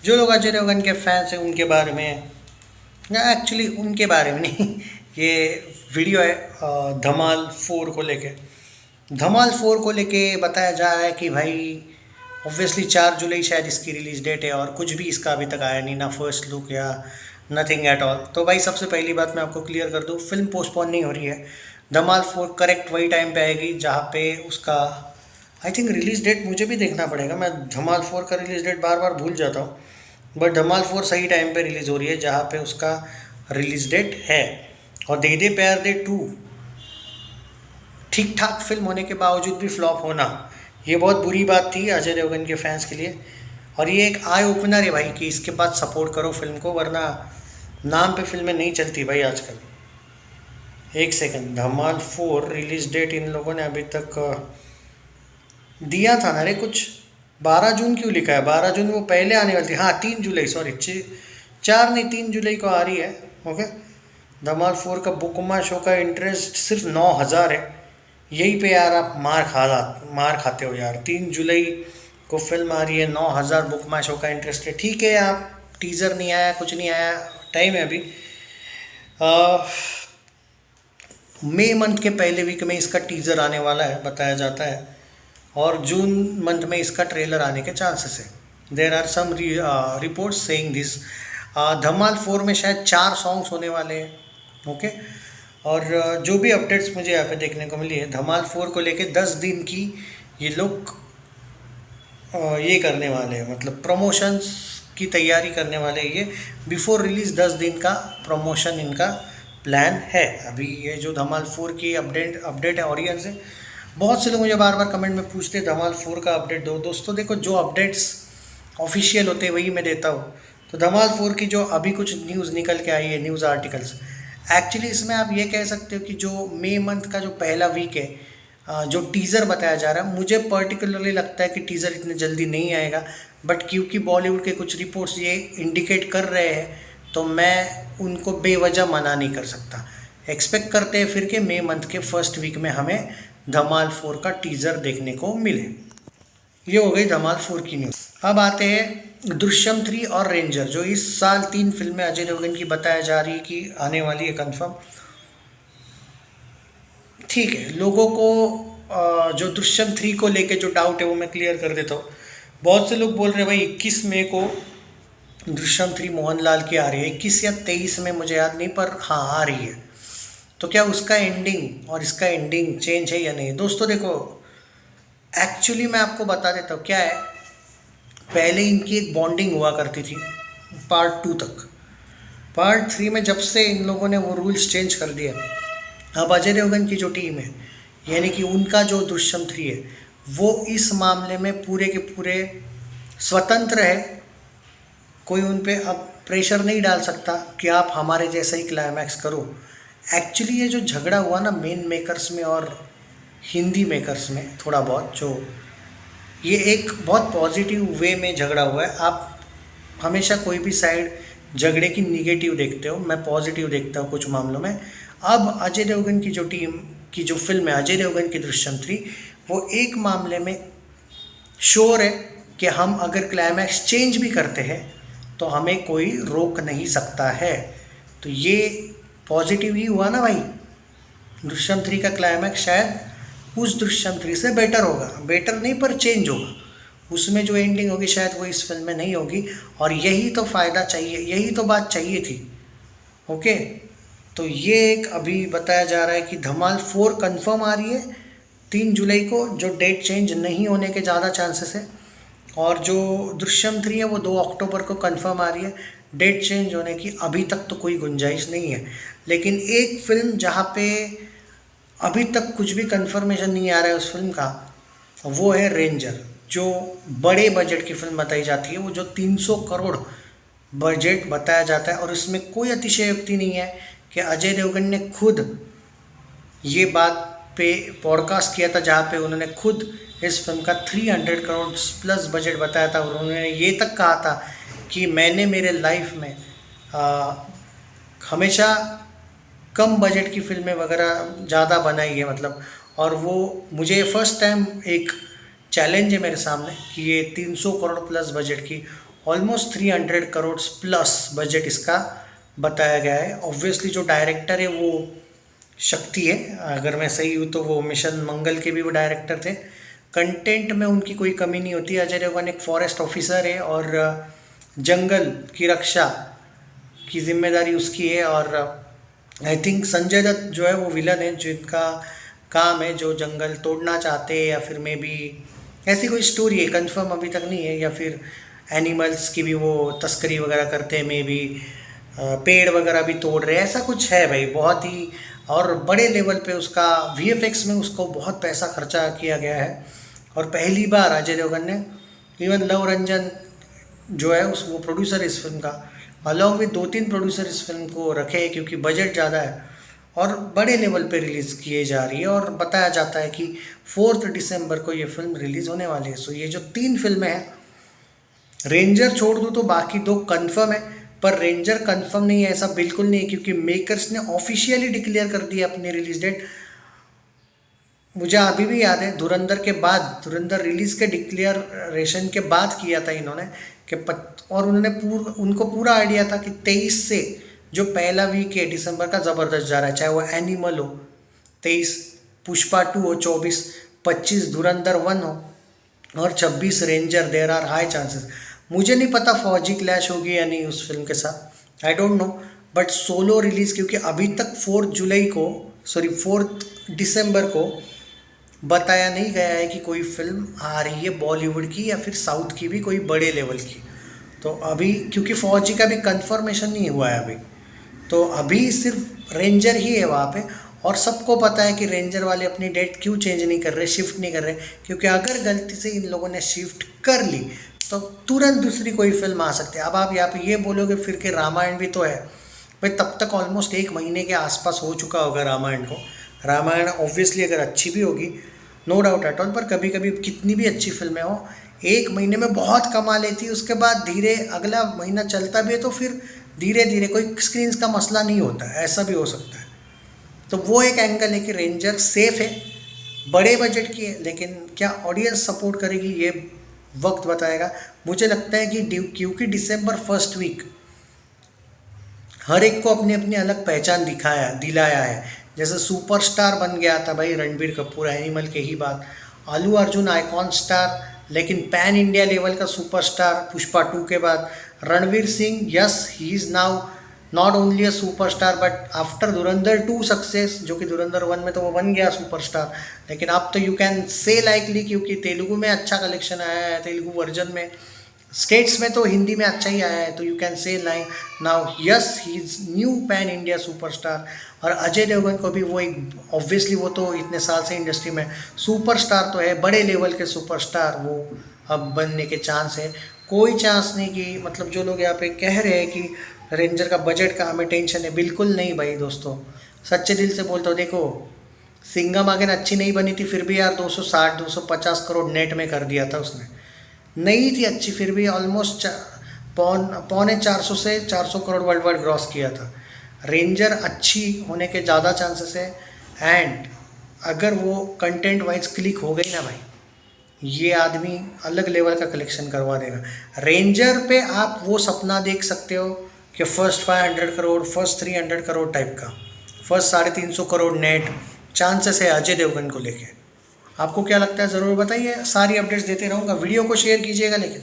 जो लोग अजय देवगन के फैंस हैं उनके बारे में, या एक्चुअली उनके बारे में नहीं, ये वीडियो है धमाल 4 को लेके। धमाल 4 को लेके बताया जा रहा है कि भाई ऑब्वियसली 4 जुलाई शायद इसकी रिलीज डेट है और कुछ भी इसका अभी तक आया नहीं, ना फर्स्ट लुक या नथिंग एट ऑल। तो भाई सबसे पहली बात मैं आपको क्लियर कर दूँ, फिल्म पोस्टपोन नहीं हो रही है। धमाल 4 करेक्ट वही टाइम पे आएगी जहाँ पे उसका आई थिंक रिलीज डेट मुझे भी देखना पड़ेगा, मैं धमाल 4 का रिलीज डेट बार बार भूल जाता हूँ, बट धमाल 4 सही टाइम पे रिलीज़ हो रही है जहाँ पे उसका रिलीज डेट है। और दे दे प्यार दे 2 ठीक ठाक फिल्म होने के बावजूद भी फ्लॉप होना, ये बहुत बुरी बात थी अजय देवगन के फैंस के लिए। और ये एक आई ओपनर है भाई कि इसके बाद सपोर्ट करो फिल्म को, वरना नाम पे फिल्में नहीं चलती भाई आजकल। एक सेकंड, धमाल 4 रिलीज डेट इन लोगों ने अभी तक दिया था ना रे कुछ, 12 जून क्यों लिखा है? 12 जून वो पहले आने वाली थी। हाँ 3 जुलाई, सॉरी 4 नहीं 3 जुलाई को आ रही है। ओके, धमाल 4 का बुकमा शो का इंटरेस्ट सिर्फ 9,000 है। यहीं पे यार आप मार खाते हो यार। 3 जुलाई को फिल्म आ रही है, 9,000 बुकमा शो का इंटरेस्ट है। ठीक है, आप टीज़र नहीं आया, कुछ नहीं आया, टाइम है अभी। मई मंथ के पहले वीक में इसका टीज़र आने वाला है बताया जाता है, और जून मंथ में इसका ट्रेलर आने के चांसेस है। There are some reports saying this. Dhamaal 4 में शायद 4 सॉन्ग्स होने वाले हैं। ओके, और जो भी अपडेट्स मुझे यहाँ पे देखने को मिली है, धमाल 4 को लेके 10 दिन की ये लोग ये करने वाले हैं, मतलब प्रमोशंस की तैयारी करने वाले हैं। ये बिफोर रिलीज़ 10 दिन का प्रमोशन इनका प्लान है। अभी ये जो धमाल 4 की अपडेट है ऑडियंस है, बहुत से लोग मुझे बार बार कमेंट में पूछते हैं धमाल 4 का अपडेट दो। दोस्तों देखो, जो अपडेट्स ऑफिशियल होते हैं वही मैं देता हूँ। तो धमाल 4 की जो अभी कुछ न्यूज़ निकल के आई है, न्यूज़ आर्टिकल्स, एक्चुअली इसमें आप ये कह सकते हो कि जो मई मंथ का जो पहला वीक है, जो टीज़र बताया जा रहा है, मुझे पर्टिकुलरली लगता है कि टीज़र इतने जल्दी नहीं आएगा। बट क्योंकि बॉलीवुड के कुछ रिपोर्ट्स ये इंडिकेट कर रहे हैं, तो मैं उनको बेवजह मना नहीं कर सकता। एक्सपेक्ट करते हैं फिर कि मई मंथ के फर्स्ट वीक में हमें धमाल 4 का टीज़र देखने को मिले। ये हो गई धमाल 4 की न्यूज़। अब आते हैं दृश्यम 3 और रेंजर, जो इस साल 3 फिल्में अजय देवगन की बताया जा रही है कि आने वाली है कंफर्म। ठीक है, लोगों को जो दृश्यम 3 को लेके जो डाउट है वो मैं क्लियर कर देता हूँ। बहुत से लोग बोल रहे हैं भाई 21 मई को दृश्यम 3 मोहनलाल की आ रही है, 21 या 23 में मुझे याद नहीं, पर हाँ आ रही है। तो क्या उसका एंडिंग और इसका एंडिंग चेंज है या नहीं? दोस्तों देखो, एक्चुअली मैं आपको बता देता हूँ क्या है। पहले इनकी एक बॉन्डिंग हुआ करती थी पार्ट 2 तक। पार्ट 3 में जब से इन लोगों ने वो रूल्स चेंज कर दिया, अब अजय देवगन की जो टीम है, यानी कि उनका जो दृश्यम 3 है, वो इस मामले में पूरे के पूरे स्वतंत्र है। कोई उन पे अब प्रेशर नहीं डाल सकता कि आप हमारे जैसा ही क्लाइमैक्स करो। एक्चुअली ये जो झगड़ा हुआ ना मेन मेकर्स में और हिंदी मेकर्स में, थोड़ा बहुत जो ये एक बहुत पॉजिटिव वे में झगड़ा हुआ है। आप हमेशा कोई भी साइड झगड़े की निगेटिव देखते हो, मैं पॉजिटिव देखता हूँ कुछ मामलों में। अब अजय देवगन की जो टीम की जो फिल्म है अजय देवगन की दृश्यम 3, वो एक मामले में श्योर है कि हम अगर क्लाइमैक्स चेंज भी करते हैं तो हमें कोई रोक नहीं सकता है। तो ये पॉजिटिव ही हुआ ना भाई। दृश्यम 3 का क्लाइमैक्स शायद उस दृश्यम 3 से बेटर होगा, बेटर नहीं पर चेंज होगा। उसमें जो एंडिंग होगी शायद वो इस फिल्म में नहीं होगी, और यही तो फ़ायदा चाहिए, यही तो बात चाहिए थी। ओके, तो ये एक अभी बताया जा रहा है कि धमाल 4 कंफर्म आ रही है 3 जुलाई को, जो डेट चेंज नहीं होने के ज़्यादा चांसेस है। और जो दृश्यम 3 है वो 2 अक्टूबर को कंफर्म आ रही है। डेट चेंज होने की अभी तक तो कोई गुंजाइश नहीं है। लेकिन एक फिल्म जहाँ पे अभी तक कुछ भी कंफर्मेशन नहीं आ रहा है उस फिल्म का, वो है रेंजर, जो बड़े बजट की फिल्म बताई जाती है। वो जो 300 करोड़ बजट बताया जाता है, और इसमें कोई अतिशयोक्ति नहीं है कि अजय देवगन ने खुद ये बात पे पॉडकास्ट किया था जहाँ पे उन्होंने खुद इस फिल्म का 300 करोड़ प्लस बजट बताया था, और उन्होंने ये तक कहा था कि मैंने मेरे लाइफ में हमेशा कम बजट की फिल्में वगैरह ज़्यादा बनाई है, मतलब। और वो मुझे फर्स्ट टाइम एक चैलेंज है मेरे सामने कि ये 300 करोड़ प्लस बजट की ऑलमोस्ट 300 करोड़ प्लस बजट इसका बताया गया है। ऑब्वियसली जो डायरेक्टर है वो शक्ति है, अगर मैं सही हूँ तो वो मिशन मंगल के भी वो डायरेक्टर थे। कंटेंट में उनकी कोई कमी नहीं होती। अजय देवगन एक फॉरेस्ट ऑफिसर है और जंगल की रक्षा की जिम्मेदारी उसकी है। और आई थिंक संजय दत्त जो है वो विलन है, जिनका काम है जो जंगल तोड़ना चाहते हैं, या फिर मे बी ऐसी कोई स्टोरी है, कंफर्म अभी तक नहीं है, या फिर एनिमल्स की भी वो तस्करी वगैरह करते हैं, मे बी पेड़ वगैरह भी तोड़ रहे हैं, ऐसा कुछ है भाई। बहुत ही और बड़े लेवल पे उसका VFX में उसको बहुत पैसा खर्चा किया गया है। और पहली बार अजय देवगन ने, इवन लव रंजन जो है उस वो प्रोड्यूसर इस फिल्म का, अलॉन्ग विद 2-3 प्रोड्यूसर इस फिल्म को रखे हैं, क्योंकि बजट ज़्यादा है और बड़े लेवल पे रिलीज़ किए जा रही है। और बताया जाता है कि 4 दिसंबर को ये फिल्म रिलीज़ होने वाली है। सो ये जो 3 फिल्में हैं, रेंजर छोड़ दूँ तो बाकी 2 कंफर्म है, पर रेंजर कंफर्म नहीं है ऐसा बिल्कुल नहीं है, क्योंकि मेकर्स ने ऑफिशियली डिक्लेयर कर दिया अपनी रिलीज डेट। मुझे अभी भी याद है धुरंधर के बाद, धुरंधर रिलीज़ के डिक्लेरेशन के बाद किया था इन्होंने कि और उन्होंने उनको पूरा आइडिया था कि 23 से जो पहला वीक है दिसंबर का ज़बरदस्त जा रहा है, चाहे वो एनिमल हो 23, पुष्पा 2 हो 24, 25 धुरंधर 1 हो और 26 ranger. There are high chances. मुझे नहीं पता फौजी क्लैश होगी या नहीं उस फिल्म के साथ, I don't know, but solo release, क्योंकि अभी तक 4 दिसंबर को बताया नहीं गया है कि कोई फिल्म आ रही है बॉलीवुड की या फिर साउथ की भी कोई बड़े लेवल की। तो अभी क्योंकि फौजी का भी कंफर्मेशन नहीं हुआ है अभी, तो अभी सिर्फ रेंजर ही है वहाँ पे। और सबको पता है कि रेंजर वाले अपनी डेट क्यों चेंज नहीं कर रहे, शिफ्ट नहीं कर रहे, क्योंकि अगर गलती से इन लोगों ने शिफ्ट कर ली तो तुरंत दूसरी कोई फिल्म आ सकती है। अब आप यहाँ पे ये बोलोगे फिर कि रामायण भी तो है भाई, तब तक ऑलमोस्ट 1 महीने के आसपास हो चुका होगा रामायण को। रामायण ऑब्वियसली अगर अच्छी भी होगी, नो डाउट एट ऑल, पर कभी कभी कितनी भी अच्छी फिल्में हो 1 महीने में बहुत कमा लेती है, उसके बाद धीरे अगला महीना चलता भी है तो फिर धीरे धीरे कोई स्क्रीन्स का मसला नहीं होता है, ऐसा भी हो सकता है। तो वो एक एंगल है कि रेंजर सेफ है, बड़े बजट की है, लेकिन क्या ऑडियंस सपोर्ट करेगी ये वक्त बताएगा। मुझे लगता है कि क्योंकि दिसंबर फर्स्ट वीक हर एक को अपनी अपनी अलग पहचान दिलाया है। जैसे सुपरस्टार बन गया था भाई रणबीर कपूर, एनिमल के ही बात, अल्लू अर्जुन आइकॉन स्टार, लेकिन पैन इंडिया लेवल का सुपरस्टार पुष्पा 2 के बाद। Ranveer Singh, yes he is now not only a superstar but after Dhurandhar 2 success, जो कि धुरंधर 1 में तो वो बन गया सुपरस्टार, लेकिन अब तो यू कैन से लाइकली, क्योंकि तेलुगु में अच्छा कलेक्शन आया है, तेलुगु वर्जन में, स्टेट्स में तो हिंदी में अच्छा ही आया है, तो you can say now yes he is new pan India superstar. और अजय देवगन को भी वो एक, ऑब्वियसली वो तो इतने साल से इंडस्ट्री में सुपरस्टार तो है, बड़े लेवल के सुपरस्टार वो अब बनने के चांस है। कोई चांस नहीं कि मतलब जो लोग यहाँ पे कह रहे हैं कि रेंजर का बजट का हमें टेंशन है, बिल्कुल नहीं भाई दोस्तों, सच्चे दिल से बोलता हूँ। देखो सिंघम अगेन अच्छी नहीं बनी थी, फिर भी यार 260-250 करोड़ नेट में कर दिया था उसने। नहीं थी अच्छी, फिर भी ऑलमोस्ट पौने 400 से 400 करोड़ वर्ल्ड वाइड ग्रॉस किया था। रेंजर अच्छी होने के ज़्यादा चांसेस है, एंड अगर वो कंटेंट वाइज क्लिक हो गई ना भाई, ये आदमी अलग लेवल का कलेक्शन करवा देगा। रेंजर पे आप वो सपना देख सकते हो कि first 500 crore, first 300 crore type का, फर्स्ट 350 करोड़ नेट चांसेस है अजय देवगन को लेके। आपको क्या लगता है ज़रूर बताइए, सारी अपडेट्स देते रहूँगा, वीडियो को शेयर कीजिएगा लेकिन।